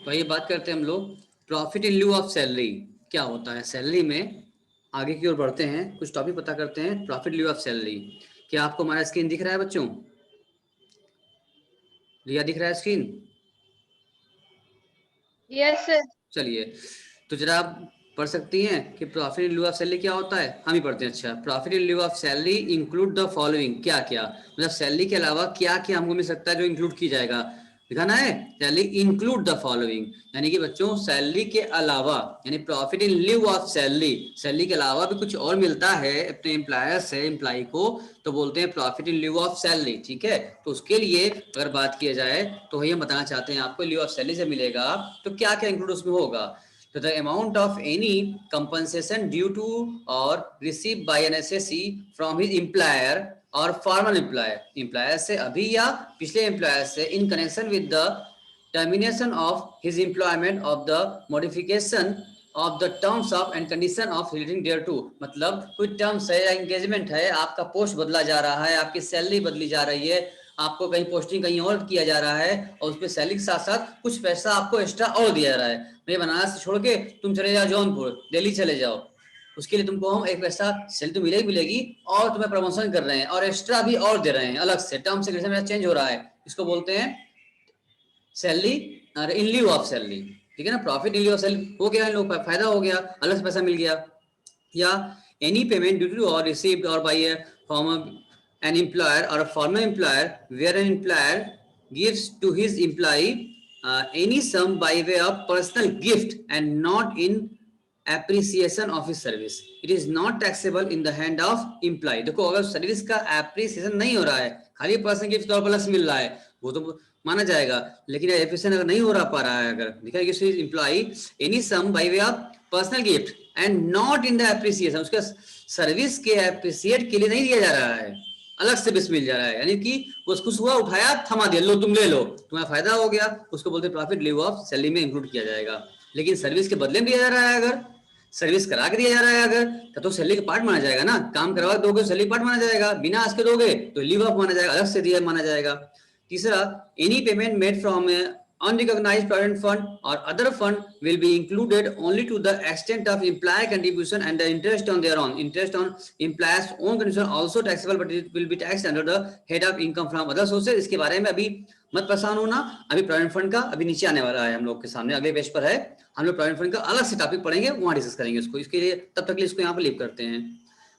तो ये बात करते हैं हम लोग प्रॉफिट इन लिeu ऑफ सैलरी क्या होता है। सैलरी में आगे की ओर बढ़ते हैं, कुछ टॉपिक पता करते हैं। प्रॉफिट लिeu ऑफ सैलरी, क्या आपको हमारा स्क्रीन दिख रहा है बच्चों? रिया दिख रहा है स्क्रीन? Yes sir. चलिए तो जरा आप पढ़ सकती हैं कि प्रॉफिट इन लिeu ऑफ सैलरी क्या होता है। हम ही पढ़ते हैं। अच्छा, profit in लिeu of salary include the following. क्या क्या मतलब सैलरी के अलावा क्या क्या हमको मिल सकता है जो इंक्लूड की जाएगा, दिखाना है। सैलरी इंक्लूड द फॉलोइंग, यानी कि बच्चों सैलरी के अलावा, यानी profit in लिeu of salary, salary के अलावा भी कुछ और मिलता है अपने एम्प्लॉयर से एम्प्लॉय को, तो बोलते हैं प्रॉफिट इन लिeu ऑफ सैलरी। ठीक है, तो उसके लिए अगर बात किया जाए तो वही हम बताना चाहते हैं आपको। लिeu ऑफ सैलरी से मिलेगा तो क्या क्या इंक्लूड उसमें होगा। तो the amount of any compensation due to or received by an SSC from his employer or formal employer, employer से अभी या पिछले एम्प्लॉयर से in connection with the termination of his employment of the modification of the terms of and condition of relating thereto. मतलब कोई terms है या engagement है, आपका पोस्ट बदला जा रहा है, आपकी सैलरी बदली जा रही है, आपको कहीं पोस्टिंग कहीं और किया जा रहा है और उस पर सैलरी के साथ साथ कुछ पैसा आपको एक्स्ट्रा और दिया जा रहा है। मैं बनारस छोड़ के तुम चले जाओ जौनपुर, दिल्ली चले जाओ, उसके लिए तुमको हम एक पैसा सैलरी तो मिलेगी मिलेगी और तुम्हें प्रमोशन कर रहे हैं और एक्स्ट्रा भी और दे रहे हैं अलग से, टर्म्स एंड कंडीशन चेंज हो रहा है। इसको बोलते हैं सैलरी इन लिeu ऑफ सैलरी। ठीक है ना, प्रॉफिट इन लिeu ऑफ सैलरी हो गया, इन लोग फायदा हो गया, अलग से पैसा मिल गया। या any payment due to or received or by from an employer or a former employer where an employer gives to his employee any sum by way of personal gift and not in appreciation of his service, it is not taxable in the hand of employee। देखो अगर service का appreciation नहीं हो रहा है, खाली personal gift तौर पर प्लस मिल रहा है, वो तो माना जाएगा, लेकिन एप्रिसिएशन अगर नहीं हो रहा पा रहा है, अगर दिखा कि employee any sum by way of personal gift and not in the appreciation, उसके सर्विस के एप्रिसिएट के लिए नहीं दिया जा रहा है, अलग से बेस मिल जा रहा है, यानी कि वो खुश हुआ, उठाया, थमा दिया, लो तुम ले लो, तुम्हारा फायदा हो गया, उसको बोलते प्रॉफिट लिeu ऑफ सैलरी में इंक्लूड किया जाएगा। लेकिन सर्विस के बदले में दिया जा रहा है, अगर सर्विस करा के दिया जा रहा है अगर तो सैलरी का पार्ट माना जाएगा ना, काम करवा दोगे सैलरी पार्ट माना जाएगा, बिना आज के दोगे तो लीव ऑफ माना जाएगा, अलग से दिया माना जाएगा। तीसरा, any payment made from unrecognized provident fund or other fund will be included only to the extent of employer contribution and the interest on their own. Interest on employer's own contribution also taxable, but it will be taxed under the head of income from other sources। इसके बारे में अभी मत परेशान होना, अभी provident fund का अभी नीचे आने वाला है हम लोग के सामने, अगले पेज पर है, हम लोग प्रोविडेंट फंड का अलग से टॉपिक पढ़ेंगे, वहां डिस्कस करेंगे इसको, इसके लिए तब तक इसको यहाँ पर लीव करते हैं।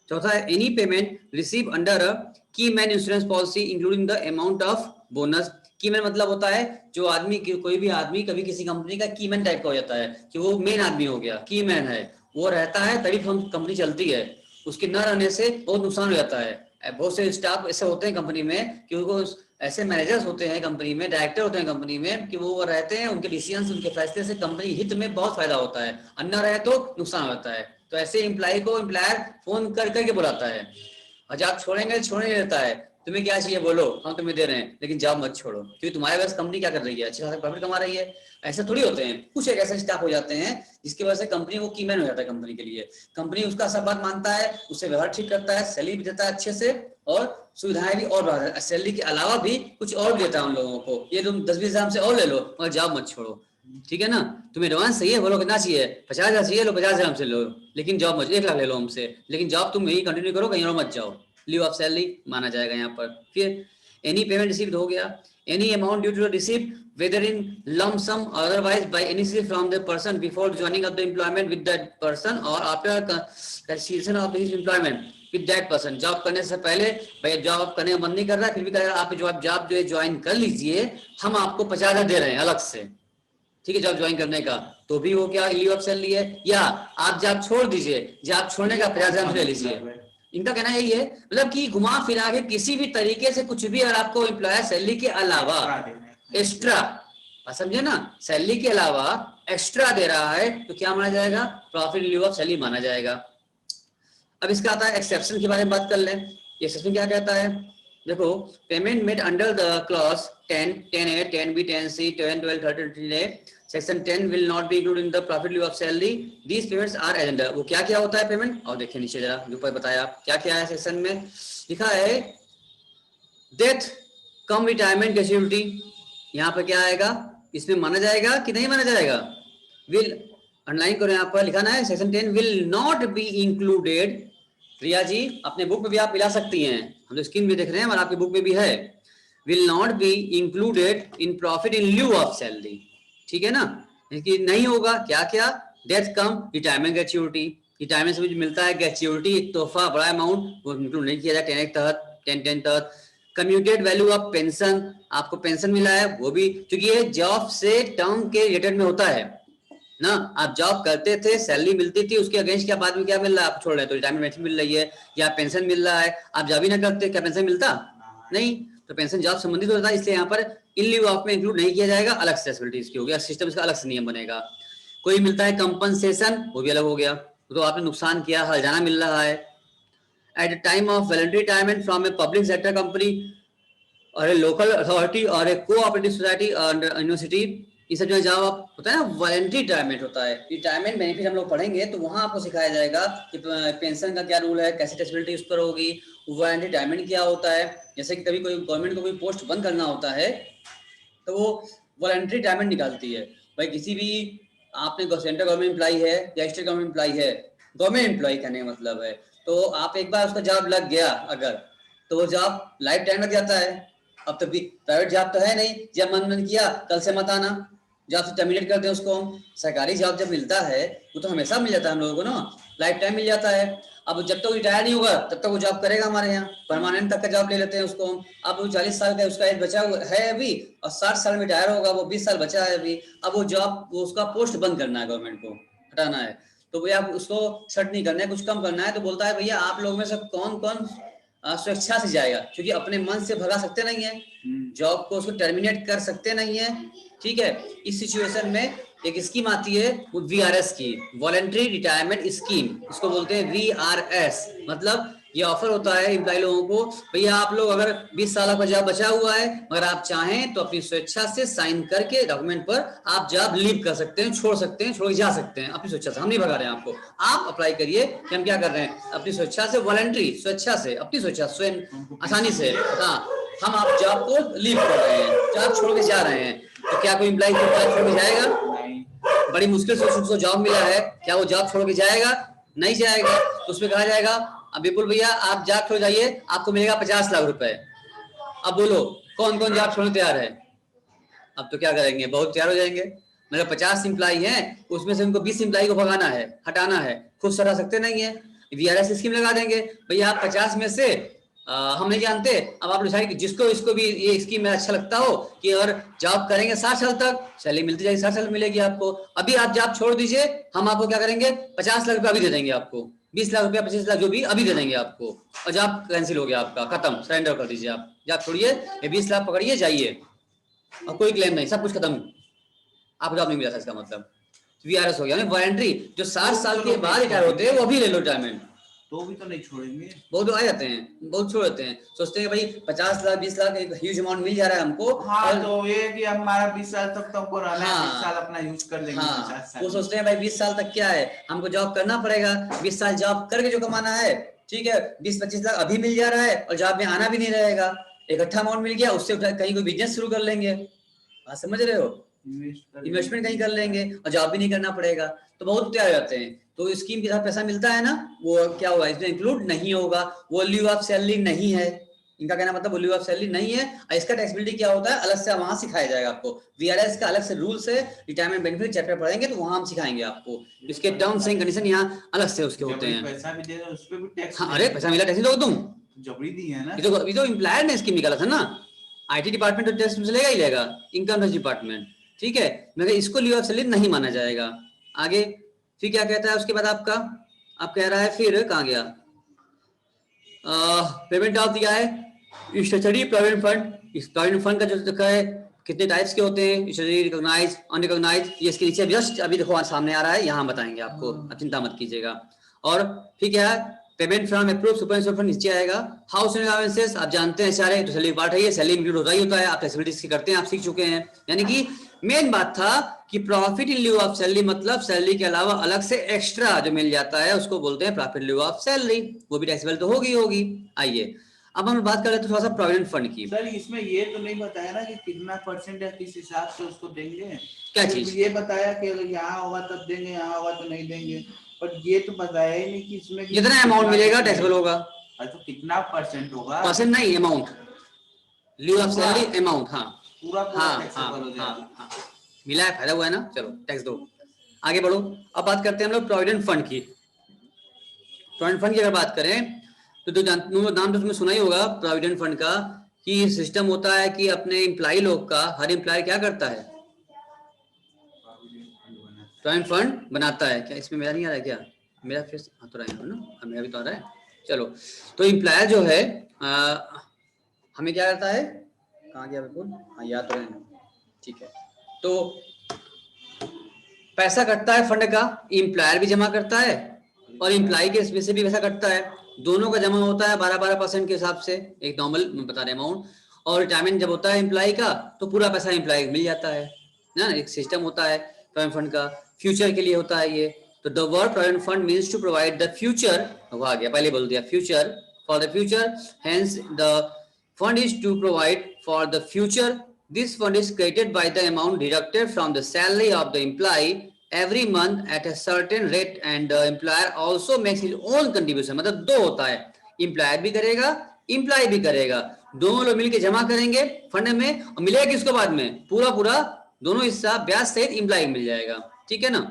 चौथा है any payment receive under a key man insurance policy including the amount of bonus. Keyman मतलब होता है जो आदमी, कोई भी आदमी कभी किसी कंपनी का कीमैन टाइप का हो जाता है कि वो मेन आदमी हो गया, कीमैन है, वो रहता है तभी कंपनी चलती है, उसके न रहने से बहुत नुकसान हो जाता है। बहुत से स्टाफ ऐसे होते हैं कंपनी में कि उनको ऐसे मैनेजर्स होते हैं कंपनी में, डायरेक्टर होते हैं कंपनी में कि वो रहते हैं, उनके डिसीजन उनके फैसले से कंपनी हित में बहुत फायदा होता है, अन्ना रहे तो नुकसान होता है। तो ऐसे एम्प्लॉय को एम्प्लॉयर फोन कर करके बुलाता है, और जब छोड़ेंगे छोड़ने देता है, तुम्हें क्या चाहिए बोलो, हम तुम्हें दे रहे हैं, लेकिन जॉब मत छोड़ो, क्योंकि तुम्हारे पास कंपनी क्या कर रही है, अच्छा खासा प्रॉफिट कमा रही है। ऐसा थोड़ी होते हैं, कुछ एक ऐसे स्टाफ हो जाते हैं जिसकी वजह से कंपनी वो कीमैन हो जाता है कंपनी के लिए, कंपनी उसका सब बात मानता है, उससे व्यवहार ठीक करता है, सैलरी भी देता है अच्छे से और सुविधाएं भी और बढ़ा है, सैलरी के अलावा भी कुछ और देता है उन लोगों को, ये तुम 10-20 हजार से और ले लो और जॉब मत छोड़ो। ठीक है ना, तुम्हें एडवांस चाहिए, बोलो कितना चाहिए, 50,000 चाहिए, लो 50,000 हमसे लो, लेकिन जॉब मत 1 लाख ले लो हमसे, लेकिन जॉब तुम यही कंटिन्यू करो, कहीं और मत जाओ, लीव ऑफ सैलरी माना जाएगा यहाँ पर। फिर एनी पेमेंट रिसीव्ड हो गया, any amount due to receive whether in lump sum or otherwise by any from the person before joining of the employment with that person or after cessation of his employment with that person। Job करने से पहले, भाई job करने का मन नहीं कर रहा है फिर भी कह रहा है आप जॉब जो है ज्वाइन कर लीजिए, हम आपको 50,000 दे रहे हैं अलग से, ठीक है, जॉब ज्वाइन करने का, तो भी वो क्या लीव ऑफ सैलरी है। या आप जॉब छोड़ दीजिए, जॉब छोड़ने का 50,000 ले लीजिए, इनका कहना यही है, मतलब कि घुमा फिरा के किसी भी तरीके से कुछ भी अगर आपको एम्प्लॉयर सैलरी के अलावा एक्स्ट्रा, समझे ना, सैलरी के अलावा एक्स्ट्रा दे रहा है तो क्या माना जाएगा, प्रॉफिट लीव ऑफ सैलरी माना जाएगा। अब इसका आता है एक्सेप्शन के बारे में बात कर लें। एक्सेप्शन क्या कहता है, देखो, payment made under the clause 10, 10A, 10B, 10C, 10, 12, 13, 13A section 10 will not be included in the profit lieu of salary, these payments are as under। वो क्या क्या होता है पेमेंट, और देखिए नीचे जरा ऊपर बताया क्या क्या है, सेक्शन में लिखा है डेथ कम रिटायरमेंट ग्रेच्युटी, यहाँ पर क्या आएगा, इसमें माना जाएगा कि नहीं माना जाएगा? विल, अंडरलाइन करो, यहाँ पर लिखाना है section 10 will not be included. Priya ji अपने बुक में भी आप मिला सकती हैं, हम तो स्क्रीन में देख रहे हैं और आपके बुक में भी है, will not be included in profit in lieu of salary, ठीक है ना? कि नहीं होगा क्या क्या? डेथ कम, रिटायरमेंट ग्रेच्युइटी, रिटायरमेंट से मुझे मिलता है ग्रेच्युइटी, एक तोहफा बड़ा अमाउंट, वो इंक्लूड नहीं किया जाए 10 के तहत, 10 तहत। कम्यूटेड वैल्यू ऑफ पेंशन, आपको पेंशन मिला है वो भी, क्योंकि ये जॉब से टर्म के रिलेटेड में होता है ना, आप जॉब करते थे, सैलरी मिलती थी, उसके अगेंस्ट क्या बाद में क्या मिल रहा है, आप छोड़ रहे हैं तो रिटायरमेंट मिल रही है या पेंशन मिल रहा है, आप जॉब ही ना करते क्या पेंशन मिलता? नहीं, तो पेंशन जॉब संबंधित होता है, इसलिए यहाँ पर इन लीव ऑफ में इंक्लूड नहीं किया जाएगा, अलग से फैसिलिटी इसकी होगी, सिस्टम इसका अलग से नियम बनेगा। कोई मिलता है कंपनसेशन, वो भी अलग हो गया, तो आपने नुकसान किया, हर्जाना मिल रहा है। Eight the time of voluntary retirement from a public sector company और ए लोकल अथॉरिटी और ए कोऑपरेटिव सोसाइटी और यूनिवर्सिटी, ये सब जो जब आप होता है ना वॉलंटरी रिटायरमेंट होता है, रिटायरमेंट बेनिफिट हम लोग पढ़ेंगे तो वहां आपको सिखाया जाएगा कि पेंशन का क्या रूल है, कैसे टेक्सिबिलिटी उस पर होगी, वॉलंटरी रिटायरमेंट क्या होता है। जैसे कि कभी कोई गवर्नमेंट को कोई पोस्ट बंद करना होता है तो वो वॉलंटरी रिटायरमेंट निकालती है। भाई किसी भी आपने सेंट्रल गवर्नमेंट एम्प्लॉई है या स्टेट गवर्नमेंट एम्प्लॉई है, गवर्नमेंट एम्प्लॉय कहने का मतलब है, तो आप एक बार उसका जॉब लग गया अगर, तो वो जॉब लाइफ टाइम लग जाता है। अब तो प्राइवेट जॉब तो है नहीं, जब मन किया कल से मत आना, जॉब से टर्मिनेट करते हैं उसको हम। सरकारी जॉब जब मिलता है वो तो हमेशा मिल जाता है हम लोगों को ना, लाइफ टाइम मिल जाता है। अब जब तक रिटायर नहीं होगा तब तक वो जॉब करेगा हमारे यहाँ, परमानेंट तक का जॉब ले लेते हैं उसको हम। अब वो 40 साल का उसका एज बचा है अभी और 60 साल में रिटायर होगा, वो 20 साल बचा है अभी। अब वो जॉब, वो उसका पोस्ट बंद करना है, गवर्नमेंट को हटाना है, तो भैया उसको सेट नहीं करना है, कुछ कम करना है, तो बोलता है भैया आप लोगों में से कौन कौन स्वेच्छा से जाएगा, क्योंकि अपने मन से भगा सकते नहीं है जॉब को, उसको टर्मिनेट कर सकते नहीं है, ठीक है। इस सिचुएशन में एक स्कीम आती है वो वीआरएस की, वॉलंटरी रिटायरमेंट स्कीम, इसको बोलते हैं वीआरएस। मतलब ये ऑफर होता है एम्प्लॉय लोगों को, भैया आप लोग अगर 20 साल का जॉब बचा हुआ है, मगर आप चाहें तो अपनी स्वेच्छा से साइन करके डॉक्यूमेंट पर आप जॉब लीव कर सकते हैं, छोड़ सकते हैं, छोड़ के जा सकते हैं अपनी स्वेच्छा से, हम नहीं भगा रहे हैं आपको। आप अप्लाई करिए कि हम क्या कर रहे हैं, अपनी स्वेच्छा से, वॉलंटरी स्वेच्छा से, अपनी स्वेच्छा स्वयं आसानी से, हाँ हम आप जॉब को लीव कर रहे हैं, जॉब छोड़ के जा रहे हैं। तो क्या कोई एम्प्लॉय जॉब छोड़ के जाएगा? बड़ी मुश्किल से उसको जॉब मिला है, क्या वो जॉब छोड़ के जाएगा? नहीं जाएगा। तो उसमें कहा जाएगा अब विपुल भैया आप जॉब छोड़ जाइए, आपको मिलेगा 50 लाख रुपए। अब बोलो कौन कौन जॉब छोड़ने तैयार है? अब तो क्या करेंगे, बहुत तैयार हो जाएंगे। मतलब 50 एम्प्लॉय हैं, उसमें से उनको 20 एम्प्लॉय को भगाना है, हटाना है, खुद सरा सकते नहीं है, वीआरएस स्कीम लगा देंगे, भैया आप 50 में से हम नहीं जानते, अब आप डिसाइड जिसको इसको भी ये स्कीम में अच्छा लगता हो कि अगर जॉब करेंगे 60 साल तक सैलरी मिलती जाएगी, 60 साल मिलेगी आपको, अभी आप जॉब छोड़ दीजिए, हम आपको क्या करेंगे 50 लाख रुपया अभी दे देंगे आपको, 20 लाख रुपया 25 लाख जो भी अभी दे देंगे आपको, और जॉब कैंसिल हो गया आपका, खत्म, सरेंडर कर दीजिए, आप जॉब छोड़िए, ये 20 लाख पकड़िए जाइए, और कोई क्लेम नहीं, सब कुछ खत्म, आपको जॉब नहीं मिला था, इसका मतलब वीआरएस हो गया। वॉलंटरी जो 60 साल के बाद रिटायर होते हैं वो अभी ले लो रिटायरमेंट, तो भी तो नहीं छोड़ेंगे, बहुत आ जाते हैं, बहुत छोड़ देते हैं, सोचते हैं भाई 50 लाख 20 लाख एक ह्यूज अमाउंट मिल जा रहा है हमको। हाँ, और तो ये कि हमारा 20 साल तक तो हमको रहना है, 20 साल अपना यूज कर लेंगे, 50 साल वो सोचते हैं भाई 20 साल तक क्या है, हमको जॉब करना पड़ेगा, 20 साल जॉब करके जो कमाना है, ठीक है, 20-25 लाख अभी मिल जा रहा है और जॉब में आना भी नहीं रहेगा, इकट्ठा अमाउंट मिल गया, उससे कहीं कोई बिजनेस शुरू कर लेंगे, बात समझ रहे हो, इन्वेस्टमेंट कहीं कर लेंगे और जॉब भी नहीं करना पड़ेगा, तो बहुत तैयार जाते हैं। तो स्कीम के साथ पैसा मिलता है ना, वो क्या होगा, इसमें इंक्लूड नहीं होगा, वो लीव ऑफ सैलरी नहीं है, इनका कहना मतलब वो लीव ऑफ सैलरी नहीं है। और इसका टैक्सेबिलिटी क्या होता है अलग से वहां सिखाया जाएगा आपको, वीआरएस का अलग से रूल्स है, रिटायरमेंट बेनिफिट चैप्टर पढ़ेंगे तो वहां हम सिखाएंगे आपको, इसके टर्म्स एंड कंडीशन यहाँ अलग से उसके होते हैं। पैसा भी दे, उस पे भी टैक्स, हाँ, अरे पैसा मिला टैक्स दोगे तुम, जबरी दी है ना, ये तो एम्प्लॉयर ने स्कीम निकाला था ना, आईटी डिपार्टमेंट तो टैक्स लेगा ही लेगा, इनकम टैक्स डिपार्टमेंट, ठीक है, मगर इसको लीव ऑफ सैलरी नहीं माना जाएगा। आगे फिर क्या कहता है उसके बाद आपका, आप कह रहा है फिर कहाँ गया, पेमेंट ऑफ दिया है स्टैट्यूटरी प्रोविडेंट फंड, इस प्रोविडेंट फंड का जो है कितने टाइप्स के होते हैं, स्टैट्यूटरी, रिकॉग्नाइज, अनरिकॉग्नाइज, ये इसके नीचे जस्ट अभी देखो सामने आ रहा है, यहाँ बताएंगे आपको, आप चिंता मत कीजिएगा। और फिर क्या है, payment from approved super fund नीचे आएगा। हाउस अलाउंसेस आप जानते हैं सारे, तो सैलरी पार्ट है, ये सैलरी इंक्लूड होता ही होता है, आप फ्लेक्सिबिलिटी करते हैं, आप सीख चुके हैं। यानी कि मेन बात था कि profit in lieu of salary मतलब सैलरी के अलावा अलग से एक्स्ट्रा जो मिल जाता है उसको बोलते हैं profit in lieu of salary, वो भी टैक्सेबल तो होगी। आइए अब हम बात कर रहे थे थोड़ा सा प्रोविडेंट फंड की। सर इसमें ये तो नहीं बताया ना कि कितना परसेंट या किस हिसाब से उसको देंगे, क्या चीज? ये बताया कि अगर यहाँ होगा तब देंगे, यहाँ होगा तो नहीं देंगे, पर ये तो बताया ही नहीं कि इसमें जितना अमाउंट मिलेगा टैक्सेबल होगा। तो कितना परसेंट होगा? परसेंट नहीं, amount, leave of salary amount. हाँ पूरा हाँ टैक्सेबल हो जाएगा। हाँ, मिला है, फायदा हुआ है ना, चलो टैक्स दो। आगे बढ़ो, अब बात करते हैं हम लोग प्रोविडेंट फंड की। प्रोविडेंट फंड की अगर बात करें तो नाम तो तुम्हें सुना ही होगा प्रोविडेंट फंड का, कि सिस्टम होता है कि अपने एम्प्लॉय लोग का, हर एम्प्लॉय क्या करता है, प्रोविडेंट फंड बनाता है। क्या इसमें मेरा नहीं आ रहा है क्या? मेरा फिर हाँ तो रहा है ना, मेरा भी तो आ रहा है। चलो, तो एम्प्लॉयर जो है हमें क्या करता है, कहाँ गया बिल्कुल, हाँ याद तो है, ठीक है। तो पैसा कटता है फंड का, एम्प्लॉयर भी जमा करता है और एम्प्लॉय के इसमें से भी पैसा कटता है, दोनों का जमा होता है 12% के हिसाब से, एक नॉर्मल बता रहे अमाउंट। और रिटायरमेंट जब होता है एम्प्लॉय का तो पूरा पैसा एम्प्लॉय मिल जाता है ना। एक सिस्टम होता है प्रोविडेंट फंड का, फ्यूचर के लिए होता है ये। तो the word provident fund means to provide the future, वो आ गया पहले बोल दिया, future, for the future, hence the fund is to provide for the future. This fund is created by the amount deducted from the salary of the employee every month at a certain rate and the employer also makes his own contribution. मतलब दो होता है, employer भी करेगा, employ भी करेगा, दोनों लोग मिलकर जमा करेंगे फंड में और मिलेगा किसको बाद में, पूरा पूरा दोनों हिस्सा ब्याज सहित एम्प्लॉय मिल जाएगा, ठीक है ना।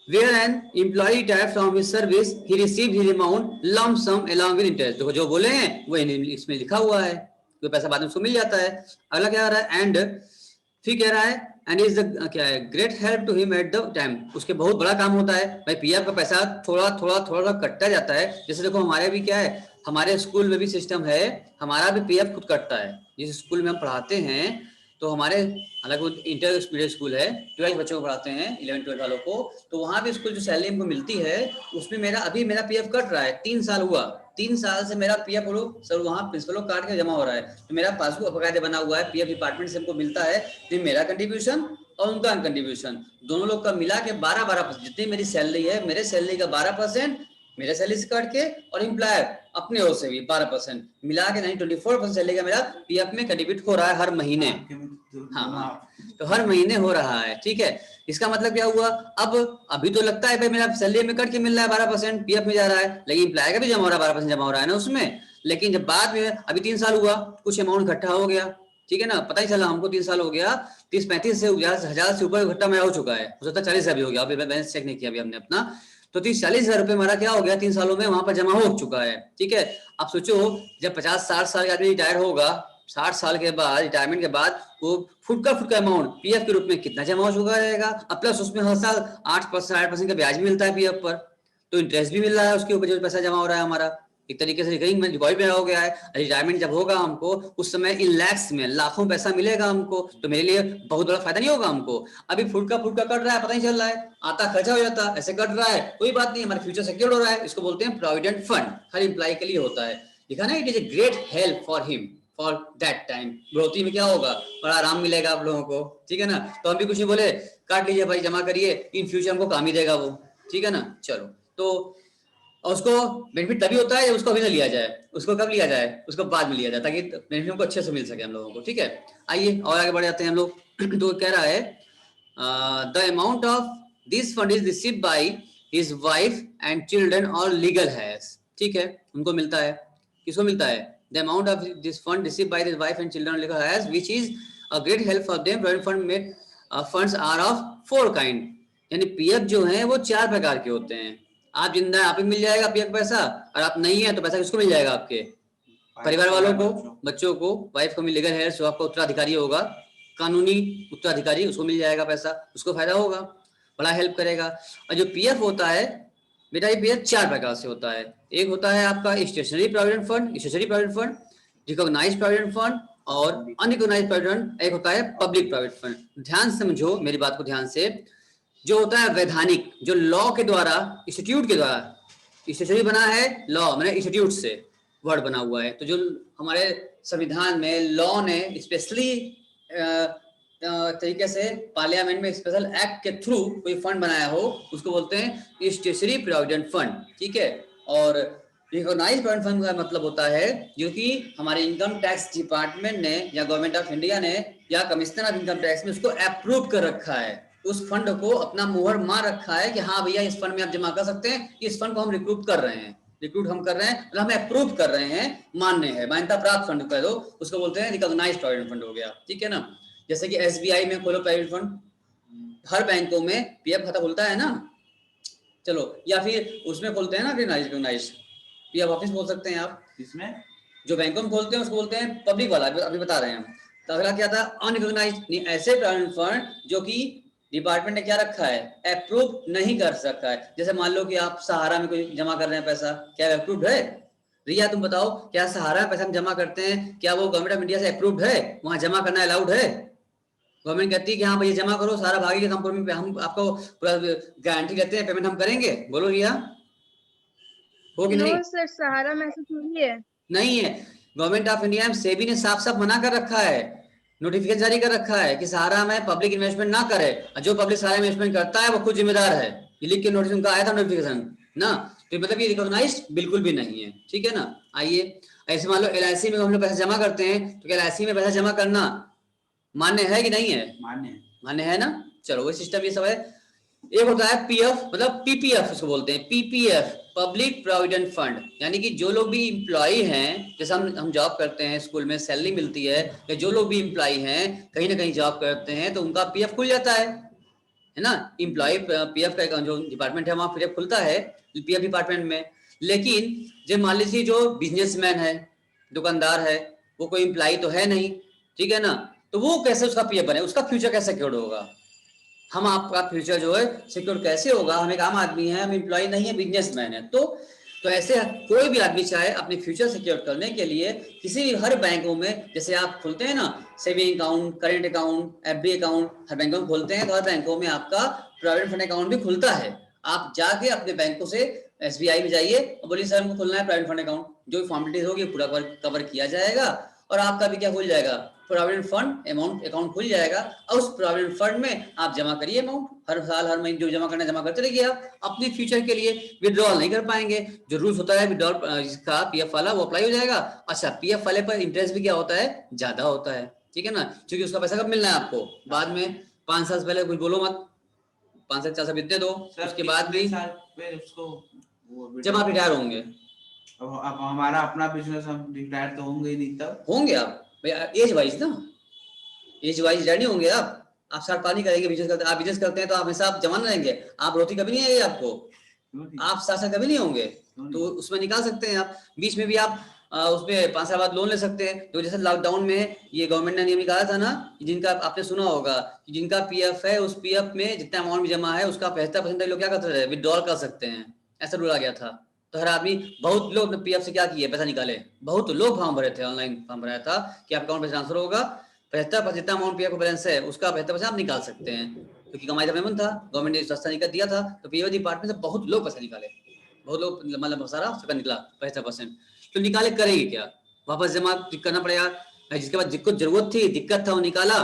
Where an employee retired from his service, he received his amount lump sum along with interest. देखो जो बोले हैं वो इसमें लिखा हुआ है, तो पैसा बाद में उसको मिल जाता है। अगला क्या आ रहा है, एंड फिर कह रहा है एंड इज द क्या है, great help to him at the time, उसके बहुत बड़ा काम होता है भाई। पीएफ का पैसा थोड़ा थोड़ा थोड़ा कटता जाता है, जैसे देखो हमारे भी क्या है, हमारे स्कूल में भी सिस्टम है, हमारा भी पीएफ खुद कटता है। जिस स्कूल में हम पढ़ाते हैं तो हमारे, हालांकि इंटरमीडिएट स्कूल है, 12 बच्चों को पढ़ाते हैं, 11-12 वालों को, तो वहां भी स्कूल जो सैलरी हमको मिलती है उसमें मेरा पीएफ कट रहा है, 3 साल हुआ, 3 साल से मेरा पीएफ सर वहाँ प्रिंसिपलों काट के जमा हो रहा है, तो मेरा पासबुक बकायदे बना हुआ है, पीएफ डिपार्टमेंट से हमको मिलता है, तो मेरा कंट्रीब्यूशन और उनका कंट्रीब्यूशन दोनों लोग का मिला के 12% जितनी मेरी सैलरी है, मेरे सैलरी का 12% मेरे सैलरी से काट के और एम्प्लॉयर अपने ओर से भी 12% मिला के 24% सैलरी का मेरा पीएफ में कंट्रीब्यूट हो रहा है हर महीने। हाँ, तो हर महीने हो रहा है, ठीक है। इसका मतलब क्या हुआ, अब अभी तो लगता है भाई मेरा सैलरी में कट के मिल रहा है 12% पीएफ में जा रहा है, लेकिन एम्प्लॉयर का भी जमा हो रहा है, 12% जमा हो रहा है ना उसमें। लेकिन जब बाद में अभी 3 साल हुआ, कुछ अमाउंट इकट्ठा हो गया, ठीक है ना, पता ही चला हमको 3 साल हो गया, 30-35 से 1000 से ऊपर इकट्ठा मेरा हो चुका है, हो सकता है 40,000 भी हो गया, अभी बैलेंस चेक नहीं किया अभी हमने अपना, तो 30-40,000 रुपए हमारा क्या हो गया 3 सालों में वहां पर जमा हो चुका है, ठीक है। अब सोचो जब 50-60 साल का आदमी रिटायर होगा, 60 साल के बाद रिटायरमेंट के बाद वो फुटका अमाउंट पीएफ के रूप में कितना जमा हो चुका रहेगा, अब प्लस उसमें हर साल 8% का ब्याज भी मिलता है पीएफ पर, तो इंटरेस्ट भी मिल रहा है उसके ऊपर जो पैसा जमा हो रहा है हमारा, एक तरीके से रिकरिंग में डिपॉजिट में हो गया है। रिटायरमेंट जब होगा हमको उस समय इन लैक्स में लाखों पैसा मिलेगा हमको, तो मेरे लिए बहुत बड़ा फायदा नहीं होगा हमको। अभी फुटका कट रहा है, पता नहीं चल रहा है, आता खर्चा हो जाता है, ऐसे कट रहा है, कोई बात नहीं, हमारा फ्यूचर सिक्योर हो रहा है, इसको बोलते हैं प्रोविडेंट फंड, हर एम्प्लॉय के लिए होता है। लिखा ना, it is a great help for him for that time, बढ़ोतरी में क्या होगा, बड़ा आराम मिलेगा आप लोगों को, ठीक है ना। तो हम भी कुछ नहीं बोले, काट लीजिए भाई, जमा करिए, इन फ्यूचर हमको काम ही देगा वो, ठीक है ना। चलो, तो और उसको बेनिफिट तभी होता है जब उसको अभी ना लिया जाए, उसको कब लिया जाए, उसको बाद में लिया जाए, ताकि बेनिफिट हमको अच्छे से मिल सके हम लोगों को, ठीक है। आइए और आगे बढ़ जाते हैं हम लोग। तो कह रहा है the amount of this fund is received by his wife and children और लीगल हैज, ठीक है, उनको मिलता है, किसको मिलता है, the amount of this fund received by his wife and children legal heirs which is a great help for them. Provident fund made funds are of 4 kind, यानी पीएफ जो है वो 4 प्रकार के होते हैं। आप जिंदा है आप ही मिल जाएगा पीएफ पैसा, और आप नहीं है तो पैसा किसको मिल जाएगा, आपके परिवार वालों को, बच्चों को, वाइफ को मिल, लीगल हेयर जो आपका उत्तराधिकारी होगा, कानूनी उत्तराधिकारी, उसको मिल जाएगा पैसा, उसको फायदा होगा, बड़ा हेल्प करेगा। और जो पीएफ होता है बेटा, ये पीएफ 4 प्रकार से होता है। एक होता है आपका statutory provident fund, recognised provident fund और अनरिकॉग्नाइज्ड प्रोविडेंट, एक होता है पब्लिक प्रोविडेंट फंड। ध्यान समझो मेरी बात को ध्यान से, जो होता है वैधानिक, जो लॉ के द्वारा, इंस्टीट्यूट के द्वारा, स्टेशनरी बना है लॉ मैंने इंस्टीट्यूट से वर्ड बना हुआ है, तो जो हमारे संविधान में लॉ ने स्पेशली तरीके से पार्लियामेंट में स्पेशल एक्ट के थ्रू कोई फंड बनाया हो, उसको बोलते हैं स्टेशनरी प्रोविडेंट फंड, ठीक है। और रिकॉग्नाइज्ड प्रोविडेंट फंड का मतलब होता है जो कि हमारे इनकम टैक्स डिपार्टमेंट ने या गवर्नमेंट ऑफ इंडिया ने या कमिश्नर ऑफ इनकम टैक्स ने उसको अप्रूव कर रखा है, उस फंड को अपना मुहर मार रखा है कि हाँ भैया इस फंड में आप जमा कर सकते हैं, इस फंड को हम रिक्रूट कर रहे हैं, रिक्रूट हम कर रहे हैं, मतलब हमें अप्रूव कर रहे हैं, मान्य है, मान्यता प्राप्त फंड कह दो, उसको बोलते हैं रिकॉग्नाइज्ड प्रोविडेंट फंड हो गया, ठीक है ना। जैसे कि एसबीआई में खोलो प्राइवेट फंड, हर बैंकों में पीएफ खाता खुलता है ना, चलो, या फिर उसमें खोलते हैं ना रिकॉग्नाइज्ड पीएफ ऑफिस बोल सकते हैं आप, इसमें जो बैंकों में खोलते हैं उसको बोलते हैं पब्लिक वाला, अभी बता रहे हैं हम। तो अगला क्या था, अनरिकॉग्नाइज्ड, ऐसे प्रोविडेंट फंड जो कि डिपार्टमेंट ने क्या रखा है, अप्रूव नहीं कर सकता है। जैसे मान लो कि आप सहारा में कोई जमा कर रहे हैं पैसा, क्या अप्रूव्ड है? रिया तुम बताओ, क्या सहारा में पैसा हम जमा करते हैं, क्या वो गवर्नमेंट ऑफ इंडिया से अप्रूव्ड है, वहां जमा करना अलाउड है? गवर्नमेंट कहती है कि हाँ भैया जमा करो, सारा भागेगा, हम आपको पूरा गारंटी देते हैं, पेमेंट हम करेंगे, बोलो रिया, हो कि नो नहीं? सर, सहारा में ऐसा थोड़ी है। नहीं है, गवर्नमेंट ऑफ इंडिया में सेबी ने साफ साफ मना कर रखा है, नोटिफिकेशन जारी कर रखा है कि सहारा में पब्लिक इन्वेस्टमेंट ना करे, और जो पब्लिक सहारा इन्वेस्टमेंट करता है वो खुद जिम्मेदार है, ये लिख के नोटिस उनका आया था नोटिफिकेशन ना, तो मतलब ये रिकॉग्नाइज्ड बिल्कुल भी नहीं है, ठीक है ना। आइए, ऐसे मान लो एलआईसी में हम लोग पैसा जमा करते हैं, तो एलआईसी में पैसा जमा करना मान्य है कि नहीं है? मान्य है ना। चलो वो सिस्टम ये सब है। एक होता है पीएफ, मतलब पीपीएफ उसको बोलते हैं, पीपीएफ पब्लिक प्रोविडेंट फंड, यानी कि जो लोग भी इम्प्लॉय हैं, जैसे हम जॉब करते हैं, स्कूल में सैलरी मिलती है, या जो लोग भी इम्प्लॉय हैं कहीं ना कहीं जॉब करते हैं, तो उनका पीएफ खुल जाता है ना। इम्प्लॉय पीएफ का जो डिपार्टमेंट है वहां पीएफ खुलता है, पीएफ डिपार्टमेंट में। लेकिन जब मान लीजिए जो बिजनेसमैन है, दुकानदार है, वो कोई इम्प्लॉय तो है नहीं, ठीक है ना, तो वो कैसे उसका पीएफ बने, उसका फ्यूचर कैसे सिक्योर्ड होगा? हम आपका फ्यूचर जो है सिक्योर कैसे होगा? हम एक आम आदमी है, हम एम्प्लॉय नहीं है, बिजनेसमैन है, तो ऐसे कोई भी आदमी चाहे अपने फ्यूचर सिक्योर करने के लिए किसी भी, हर बैंकों में जैसे आप खोलते हैं ना saving account, current account, FD account, हर बैंकों में खोलते हैं, तो हर बैंकों में आपका प्रोविडेंट फंड अकाउंट भी खुलता है। आप जाके अपने बैंकों से एसबीआई में जाइए और बोलिए सर हमको खोलना है प्रोविडेंट फंड अकाउंट, जो फॉर्मेलिटीज होगी पूरा कवर किया जाएगा, और आपका भी क्या खुल जाएगा, प्रोविडेंट फंड अकाउंट खुल जाएगा, और उस प्रोविडेंट फंड में आप जमा करिए अमाउंट, हर साल हर महीने जो जमा करना जमा करते रहिए, आप अपने फ्यूचर के लिए विड्रॉल नहीं कर पाएंगे, जो रूल्स होता है विड्रॉल जिसका पीएफ वाला वो अप्लाई हो जाएगा। अच्छा, पीएफ वाले पर इंटरेस्ट भी क्या होता है, ज्यादा होता है, ठीक है ना, क्योंकि उसका पैसा कब मिलना है आपको, बाद में 5 साल पहले कुछ बोलो मत, 5 से 4 साल बीतने दो, उसके बाद भी जब आप रिटायर होंगे, अब हमारा अपना बिजनेस, हम रिटायर तो होंगे ही नहीं, तब होंगे आप एज वाइज ना, एज वाइज रिटायर नहीं होंगे आप 60 नहीं करेंगे बिजनेस करते, आप बिजनेस करते हैं तो आप हमेशा आप जवान रहेंगे, आप रोटी कभी नहीं आएगी आपको, आप 60 साल कभी नहीं होंगे, तो उसमें निकाल सकते हैं आप, बीच में भी आप उसमें 5 साल बाद लोन ले सकते हैं। तो जैसे लॉकडाउन में ये गवर्नमेंट ने नियम निकाला था ना, जिनका आपने सुना होगा कि जिनका पीएफ है उस पीएफ में जितना अमाउंट भी जमा है उसका 75% लोग क्या करते थे, विड्रॉल कर सकते हैं, ऐसा रूल आ गया था। तो हर आदमी, बहुत लोग ने पीएफ से क्या किए, पैसा निकाले, बहुत लोग फॉर्म भरे थे, ऑनलाइन फॉर्म भराया था कि आपका अकाउंट में ट्रांसफर होगा, 75% जितना अमाउंट पीएफ का बैलेंस है उसका 75% आप निकाल सकते हैं, क्योंकि कमाई का पेमेंट था, गवर्नमेंट ने सस्ता निकाल दिया था, तो पीएफ डिपार्टमेंट से बहुत लोग पैसा निकाले, बहुत लोग, मतलब सारा उसका निकला 75%। तो निकाले करेंगे क्या, वापस जमा करना पड़ेगा, जिसके बाद जिसको जरूरत थी, दिक्कत था, वो निकाला,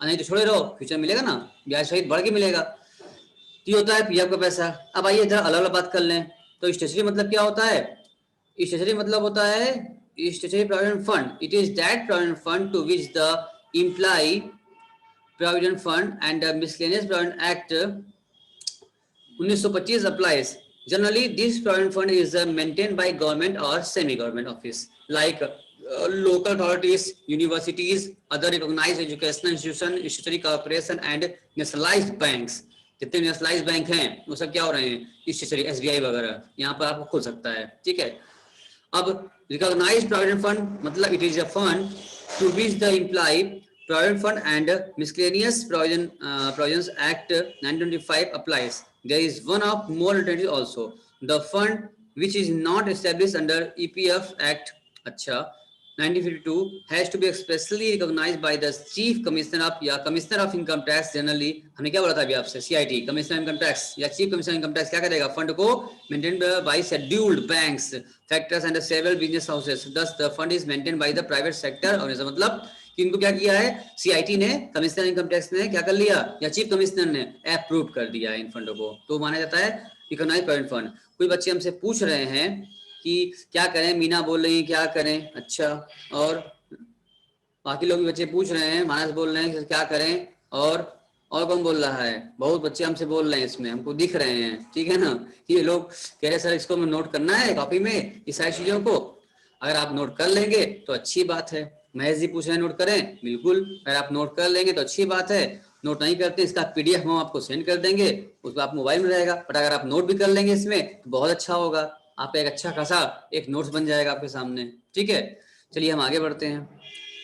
नहीं तो छोड़े रहो, फ्यूचर मिलेगा ना, ब्याज सहित बढ़ के मिलेगा। तो ये होता है पीएफ का पैसा। अब आइए जरा अलग अलग बात कर लें। तो स्टेशनरी मतलब क्या होता है? स्टेशनरी मतलब होता है statutory provident fund, it is that provident fund to which the employee provident fund and miscellaneous provident act 1925 applies. Generally, this provident fund is maintained by government or semi-government office, like local authorities, universities, other recognized educational institutions, statutory corporation, and nationalized banks. जितने nationalise bank हैं वो सब क्या हो रहे हैं, stationery, SBI वगैरह, यहाँ पर आपको खुल सकता है, ठीक है। अब रिकॉग्नाइज्ड प्रोविडेंट फंड मतलब it is a fund to which the employee Provident Fund and Miscellaneous Provisions Act 1925 applies. There is one of more alternatives also. The fund which is not established under EPF Act, अच्छा, 1952 has to be expressly recognized by the Chief Commissioner of या Commissioner of Income Tax generally. हमने क्या बोला था अभी आपसे, CIT, Commissioner of Income Tax या Chief Commissioner of Income Tax क्या करेगा, फंड को maintained by scheduled banks, factors and several business houses. Thus the fund is maintained by the private sector. और इसका मतलब कि इनको क्या किया है, सीआईटी ने, कमिश्नर इनकम टैक्स ने क्या कर लिया, या चीफ कमिश्नर ने अप्रूव कर दिया इन फंडों को, तो माना जाता है रिकॉग्नाइज्ड प्रोविडेंट फंड। कोई बच्चे हमसे पूछ रहे हैं कि क्या करें, मीना बोल रही है क्या करें। अच्छा, और बाकी लोग भी बच्चे पूछ रहे हैं, मानस बोल रहे हैं कि क्या करें, और कौन बोल रहा है, बहुत बच्चे हमसे बोल रहे हैं, इसमें हमको दिख रहे हैं, ठीक है ना। ये लोग कह रहे सर इसको नोट करना है कॉपी में, इस सारी चीजों को। अगर आप नोट कर लेंगे तो अच्छी बात है। महेश जी पूछ रहे हैं नोट करें, बिल्कुल, अगर आप नोट कर लेंगे तो अच्छी बात है। नोट नहीं करते इसका पीडीएफ हम आपको सेंड कर देंगे, उस पर आप मोबाइल में रहेगा, बट अगर आप नोट भी कर लेंगे इसमें तो बहुत अच्छा होगा, आपका एक अच्छा खासा एक नोट्स बन जाएगा आपके सामने, ठीक है। चलिए हम आगे बढ़ते हैं।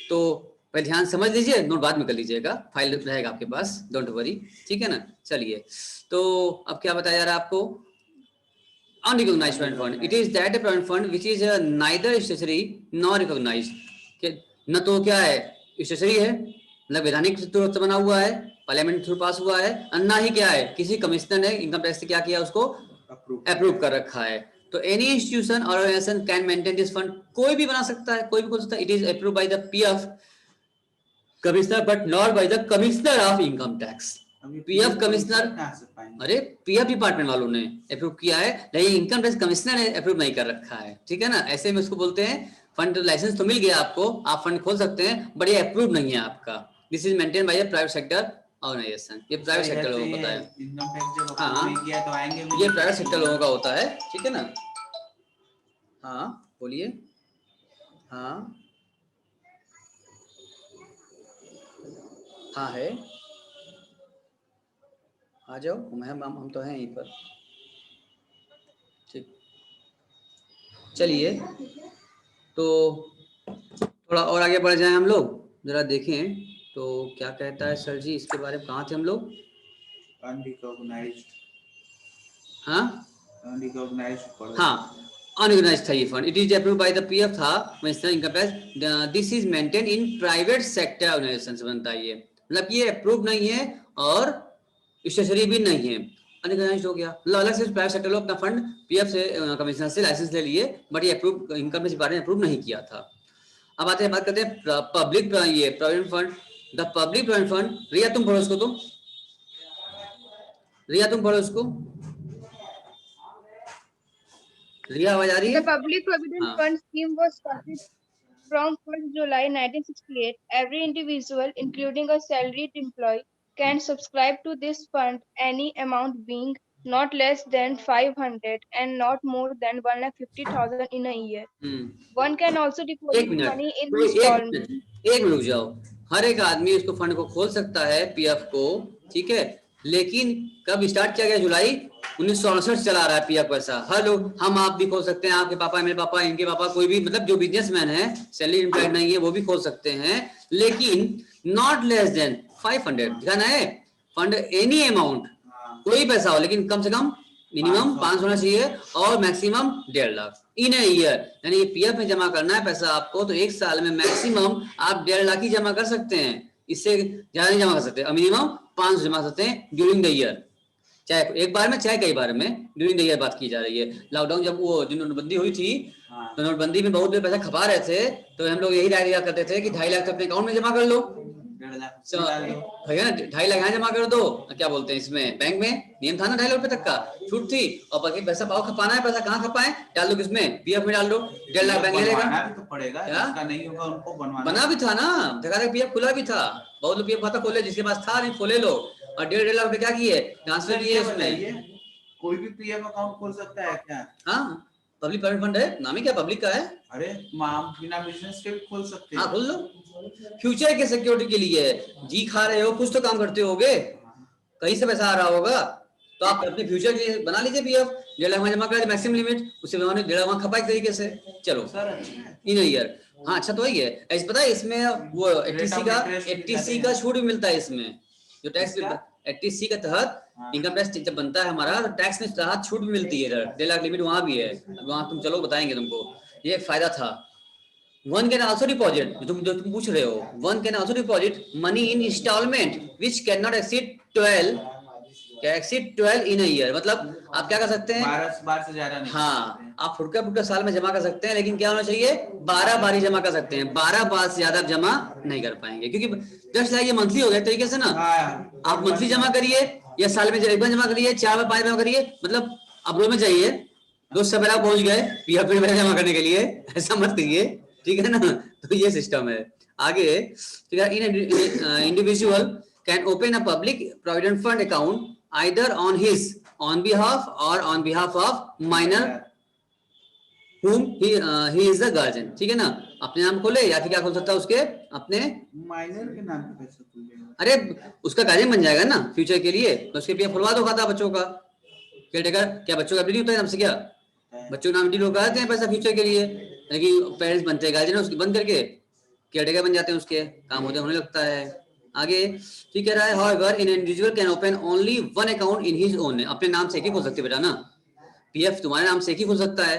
तो पहले ध्यान समझ लीजिए, नोट बाद में कर लीजिएगा, फाइल रहेगा आपके पास, डोंट वरी, ठीक है ना। चलिए, तो अब क्या बताया जा रहा है आपको, unrecognized provident fund, it is that provident fund which is neither statutory nor recognized। न तो क्या है, स्टेशनरी है, मतलब वैधानिक तौर से बना हुआ है, पार्लियामेंट थ्रू पास हुआ है, और ना ही क्या है, किसी कमिश्नर ने इनकम टैक्स से क्या किया, उसको अप्रूव कर रखा है। तो एनी इंस्टीट्यूशन और organisation can maintain this fund, कोई भी बना सकता है, कोई भी खोल सकता है। It is approve by the PF commissioner but not by the commissioner of income tax. PF commissioner, अरे पीएफ डिपार्टमेंट वालों ने अप्रूव किया है, लेकिन इनकम टैक्स कमिश्नर ने अप्रूव नहीं कर रखा है, ठीक है ना। ऐसे में उसको बोलते हैं फंड लाइसेंस तो मिल गया आपको, आप फंड खोल सकते हैं, बट ये अप्रूव नहीं है आपका। This is maintain by the private sector organisation, ये प्राइवेट सेक्टर लोगों को पता है। हाँ, ये प्राइवेट सेक्टर लोगों का होता है, ठीक है ना। हाँ बोलिए। हाँ हाँ है, आ जाओ, हम तो हैं यहीं पर, ठीक। चलिए, तो थोड़ा और आगे बढ़ जाएं हम लोग, जरा देखें तो क्या कहता है सर जी इसके बारे में। कहाँ थे हम लोग? अनरिकॉग्नाइज्ड, हाँ हाँ, अनऑर्गेनाइज्ड था ये fund. It is approved by the PF था, minister income tax. This is maintain in private sector organisation से बनता है ये, मतलब ये अप्रूव नहीं है और स्टेशनरी भी नहीं है, अनऑर्गेनाइज्ड हो गया। अलग से प्राइवेट सेक्टर लोग अपना फंड पीएफ से कमिश्नर से लाइसेंस ले लिए, बट ये अप्रूव इनकम टैक्स डिपार्टमेंट ने अप्रूव नहीं किया था। अब आते हैं, बात करते हैं पब्लिक ये provident fund. The public provident fund, Ria तुम पढ़ो इसको, तुम रिया तुम पढ़ो इसको, रिया आवाज आ रही है? The Public Provident Fund scheme was started from 1st July 1968. Every individual, including a salaried employee, can subscribe to this fund, any amount being not less than 500 and not more than 150,000 in a year. One can also deposit money in installment. एक minute रुक जाओ। हर एक आदमी इसको fund को खोल सकता है, पीएफ को, ठीक है, लेकिन कब स्टार्ट किया गया? जुलाई 1968 चला रहा है पीएफ पैसा। हर लोग, हम आप भी खोल सकते हैं, आपके पापा, मेरे पापा, इनके पापा, कोई भी, मतलब जो बिजनेसमैन है, सैलरी एम्प्लॉयड नहीं है, वो भी खोल सकते हैं, लेकिन नॉट लेस देन 500 ध्यान है, फंड एनी अमाउंट, कोई पैसा हो, लेकिन कम से कम मिनिमम 500 होना चाहिए और maximum 1.5 lakh in a year. यानी ये पीएफ में जमा करना है पैसा आपको, तो एक साल में मैक्सिमम आप 1.5 लाख ही जमा कर सकते हैं, इससे ज्यादा नहीं जमा कर सकते। मिनिमम 500 जमा कर सकते हैं ड्यूरिंग द ईयर, चाहे एक बार में चाहे कई बार में, ड्यूरिंग द ईयर बात की जा रही है। लॉकडाउन जब वो नोटबंदी हुई थी, तो नोटबंदी में बहुत लोग पैसा खपा रहे थे, तो हम लोग यही राय दिया करते थे कि 2.5 लाख अपने अकाउंट में जमा कर लो, भैया 2.5 लाख यहाँ जमा कर दो, क्या बोलते हैं इसमें, बैंक में नियम था ना 2.5 लाख रुपए तक का छूट थी, और बाकी पैसा पाओ खपाना है, पैसा कहाँ खपाए, डाल दो किसमें, पीएफ में डाल दो, 1.5 लाख बैंक ले लेगा, तो पड़ेगा, जिसका नहीं होगा उनको बना भी था ना, जगह पीएफ खुला भी था, बहुत लोग पीएफ खाता खोले, जिसके पास था नहीं खोले लो, और 1.5 लाख रुपए क्या किए, ट्रांसफर किए उसमें। कोई भी पीएफ अकाउंट खोल सकता है क्या? हाँ, पब्लिक प्रोविडेंट फंड है, नाम ही क्या पब्लिक का है। अरे बिना बिजनेस के भी खोल सकते हैं। हाँ खोल लो, फ्यूचर के सिक्योरिटी के लिए, जी खा रहे हो, कुछ तो काम करते होगे, कहीं से पैसा आ रहा होगा, तो आप अपने फ्यूचर के लिए बना लीजिए पीएफ, 1.5 लाख जमा कर मैक्सिमम लिमिट, उससे 1.5 लाख खपाए तरीके से, चलो सर इन ईयर। हाँ अच्छा तो वही है, ऐसे पता है इसमें वो एटीसी का छूट भी मिलता है इसमें, जो टैक्स 80C के तहत इनकम टैक्स जब बनता है हमारा, तो टैक्स में तहत छूट भी मिलती है, इधर 1.5 लाख लिमिट वहां भी है, वहां तुम चलो बताएंगे तुमको, ये एक फायदा था। One can also deposit, जो तुम पूछ रहे हो, one can also deposit money in installment which cannot exceed 12 in a year, मतलब आप क्या कर सकते हैं, 12 बार से ज्यादा नहीं। हाँ, आप फुटका साल में जमा कर सकते हैं, लेकिन क्या होना चाहिए, 12 बार ही जमा कर सकते हैं, 12 बार से ज्यादा जमा नहीं कर पाएंगे, क्योंकि जस्ट लाइक ये मंथली हो गया तरीके से ना, आप मंथली जमा करिए या साल में एक बार जमा करिए, 4 बार 5 बार करिए, मतलब अब रो में चाहिए दोस्त सब आप पहुंच गए पीएफ में पैसे जमा करने के लिए, ऐसा मत करिए, ठीक है ना। तो ये सिस्टम है। आगे ठीक है, individual can open a public provident fund account either on his own behalf or on behalf of minor whom he is the guardian, ठीक है ना। अपने नाम खोले या फिर क्या खोल सकता है उसके अपने माइनर के नाम पे कैसे खुलेगा? अरे उसका गार्जियन बन जाएगा ना फ्यूचर के लिए, तो उसके पीएफ खुलवा दो खाता बच्चों का। केयरटेकर क्या बच्चों का नहीं होता है नाम से, क्या बच्चों के नाम डील होकर आते हैं पैसा फ्यूचर के लिए, लेकिन पेरेंट्स बनते हैं गार्जियन उसकी बंद करके केयरटेकर बन जाते हैं, उसके काम होने लगता है। आगे ठीक कह रहा है however in individual can open only one account in his own, अपने नाम से एक ही खोल सकते बेटा ना, पीएफ तुम्हारे नाम से एक ही खोल सकता है,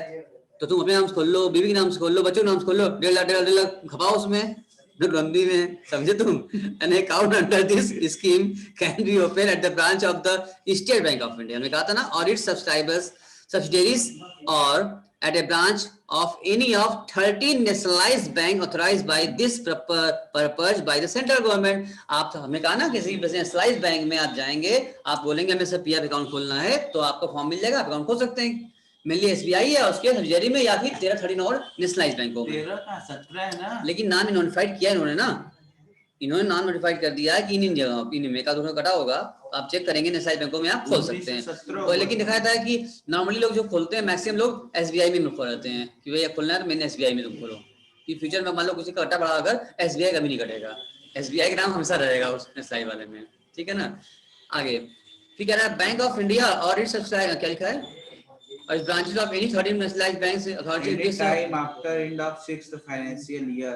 तो तुम अपने नाम से खोल लो, बीवी के नाम से खोल लो, बच्चों के नाम से खोल लो, 1.5 लाख खपाओ उसमें रंदी में, समझे तुम। An account under this scheme can be open at the branch of the state bank of India, हमने कहा था ना, और इट्स सब्सक्राइबर्स सब्सिडरीज और at a branch of any of 13 nationalized bank authorized by this purpose by the central government। आप तो हमने कहा ना किसी नेशनलाइज्ड बैंक में आप जाएंगे, आप बोलेंगे हमें सब पीएफ अकाउंट खोलना है, तो आपको फॉर्म मिल जाएगा, आप अकाउंट खोल सकते हैं। मेनली एसबीआई है उसके सब्सिडरी में, या फिर 13 और नेशनलाइज्ड बैंकों में। 13 का 17 है ना, लेकिन नाम नोटिफाइड किया इन्होंने ना, इन्होंने नाम नोटिफाइड कर दिया है कि इन जगह इनमें का दोनों कटा होगा, आप चेक करेंगे नेशनलाइज्ड बैंकों में आप खोल सकते हैं। तो लेकिन दिखाया था कि नॉर्मली लोग जो खोलते हैं मैक्सिमम लोग एसबीआई में खोलते हैं कि भैया खोलना है तो मैंने एसबीआई में तुम खोलो, कि फ्यूचर में मान लो किसी का कटा बढ़ा अगर एसबीआई कभी नहीं कटेगा, एसबीआई का नाम हमेशा रहेगा उस नेशनलाइज्ड वाले में, ठीक है ना। आगे फिर कह रहा है बैंक ऑफ इंडिया और इट्स क्या लिखा है, और branches of any 13 nationalised banks authority any time after end of 6th financial year,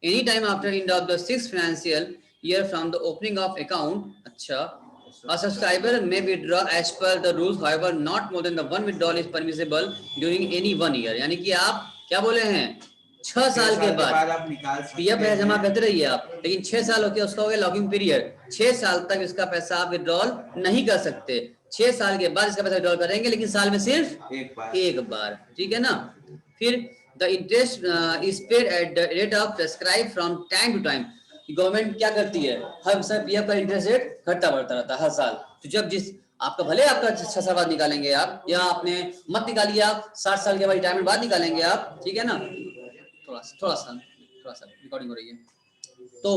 any time after end of the 6th financial year from the opening of account, अच्छा, a subscriber may withdraw as per the rules, however not more than the one withdrawal is permissible during any 1 year, यानी कि आप क्या बोले हैं 6 साल के बाद आप निकाल सकते पीएफ पैसा जमा करते रहिए आप, लेकिन 6 साल होके उसका हो गया लॉकिंग पीरियड, 6 साल तक इसका पैसा आप विड्रॉल नहीं कर सकते, 6 साल के बाद इसका पैसा विड्रॉल करेंगे, लेकिन साल में सिर्फ एक बार, ठीक है ना। फिर the interest is paid at the rate of prescribed from time to time, government क्या करती है हर समय पीएफ का इंटरेस्ट रेट घटता बढ़ता रहता है हर साल, तो जब जिस आपका भले आपका 6 साल बाद निकालेंगे आप, या आपने मत निकालिए आप 60 साल के बाद रिटायरमेंट बाद निकालेंगे आप, ठीक है ना। थोड़ा सा रिकॉर्डिंग हो रही है, तो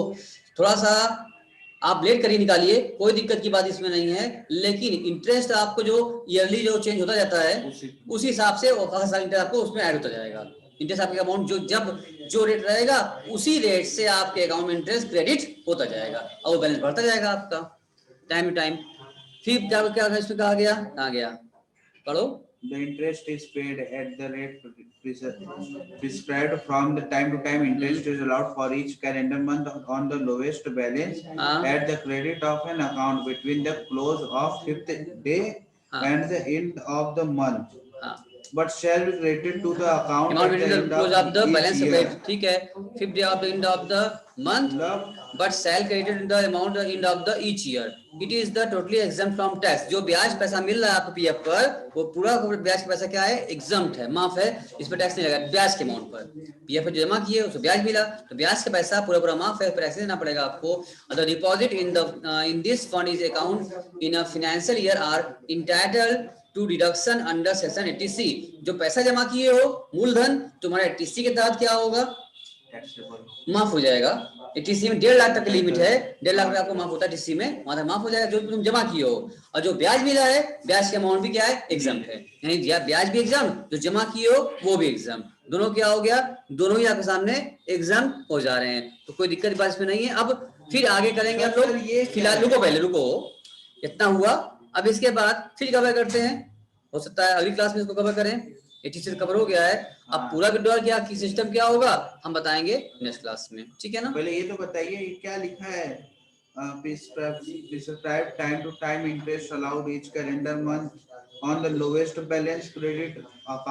थोड़ा सा आप लेट करिए निकालिए, कोई दिक्कत की बात इसमें नहीं है, लेकिन इंटरेस्ट आपको जो ईयरली जो चेंज होता जाता है उसी हिसाब से हर साल इंटरेस्ट आपको उसमें ऐड होता जाएगा, इंटरेस्ट आपके अमाउंट जो जब जो रेट रहेगा उसी रेट से आपके अकाउंट में इंटरेस्ट क्रेडिट होता जाएगा और वो बैलेंस बढ़ता जाएगा आपका टाइम टू टाइम। फिर क्या इसमें कहा गया, कहा गया पढ़ो, the interest is paid at the rate prescribed from the time to time. Interest is allowed for each calendar month on the lowest balance at the credit of an account between the close of 5th day and the end of the month, but shall be credited to the account at the close of the balance year. ठीक है, 5th day of the end of the month, but shall credited in the amount at the end of the each year. It is the totally exempt from tax, जो ब्याज पैसा मिल रहा है आपको PF पर, वो पूरा ब्याज का पैसा क्या है, एग्जम्प्ट है, माफ है, इस पर टैक्स नहीं लगा, ब्याज के अमाउंट पर पीएफ पर जमा किए उसको ब्याज मिला, तो ब्याज का पैसा पूरा माफ है, टैक्स देना पड़ेगा आपको। The deposit in this fund is account in a financial year are entitled to deduction under section 80C, जो पैसा जमा किए हो मूलधन तुम्हारा 80C के तहत क्या होगा, माफ हो जाएगा। 80C में 1.5 लाख तक की लिमिट है, 1.5 लाख आपको माफ होता है 80C में, वहां तक माफ हो जाएगा जो तुम जमा किए हो, और जो ब्याज मिला है ब्याज के अमाउंट भी क्या है, एग्जम्प्ट है, यानी ब्याज भी एग्जम्प्ट, जो जमा किए हो वो भी एग्जम्प्ट, दोनों क्या हो गया, दोनों ही आपके सामने एग्जम्प्ट हो जा रहे हैं, तो कोई दिक्कत की बात इसमें नहीं है। अब फिर आगे करेंगे हम लोग, फिलहाल रुको, पहले रुको, इतना हुआ, अब इसके बाद फिर कवर करते हैं, हो सकता है अगली क्लास में इसको कवर करें, 80 कवर हो गया है, अब पूरा विड्रॉल क्या सिस्टम क्या होगा हम बताएंगे नेक्स्ट क्लास में, ठीक है ना। पहले ये तो बताइए ये क्या लिखा है, prescribed time to time interest allowed each calendar month on the lowest balance credit account